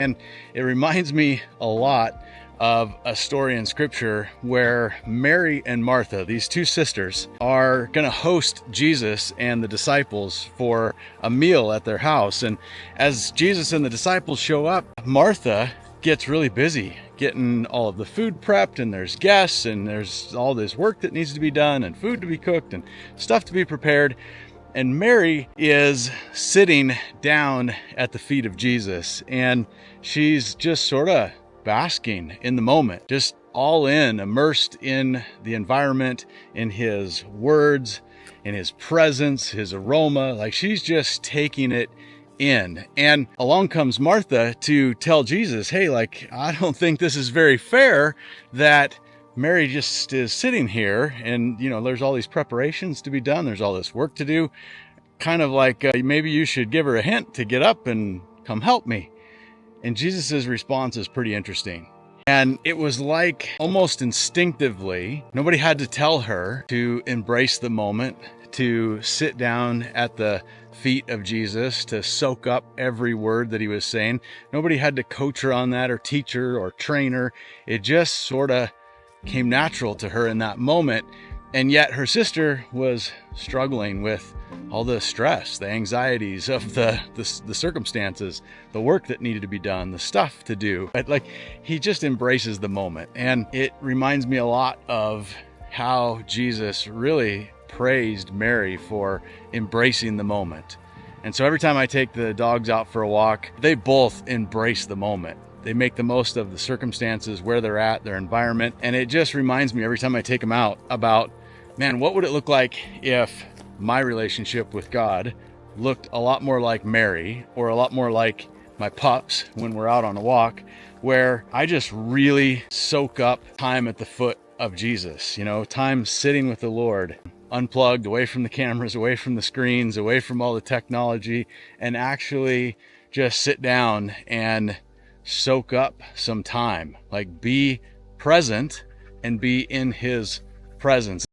And it reminds me a lot of a story in scripture where Mary and Martha, these two sisters, are going to host Jesus and the disciples for a meal at their house. And as Jesus and the disciples show up, Martha gets really busy getting all of the food prepped, and there's guests, and there's all this work that needs to be done, and food to be cooked, and stuff to be prepared. And Mary is sitting down at the feet of Jesus, and she's just sort of basking in the moment, just all in, immersed in the environment, in his words, in his presence, his aroma. Like, she's just taking it in. And along comes Martha to tell Jesus, hey, like, I don't think this is very fair that Mary just is sitting here, and there's all these preparations to be done, there's all this work to do, kind of like maybe you should give her a hint to get up and come help me. And Jesus's response is pretty interesting. And it was like almost instinctively, nobody had to tell her to embrace the moment, to sit down at the feet of Jesus, to soak up every word that he was saying. Nobody had to coach her on that, or teach her, or train her. It just sort of came natural to her in that moment. And yet her sister was struggling with all the stress, the anxieties of the circumstances, the work that needed to be done, the stuff to do. But like, he just embraces the moment. And it reminds me a lot of how Jesus really praised Mary for embracing the moment. And so every time I take the dogs out for a walk, they both embrace the moment. They make the most of the circumstances, where they're at, their environment. And it just reminds me every time I take them out about, man, what would it look like if my relationship with God looked a lot more like Mary, or a lot more like my pups when we're out on a walk, where I just really soak up time at the foot of Jesus, time sitting with the Lord, unplugged, away from the cameras, away from the screens, away from all the technology, and actually just sit down and soak up some time, like be present and be in his presence.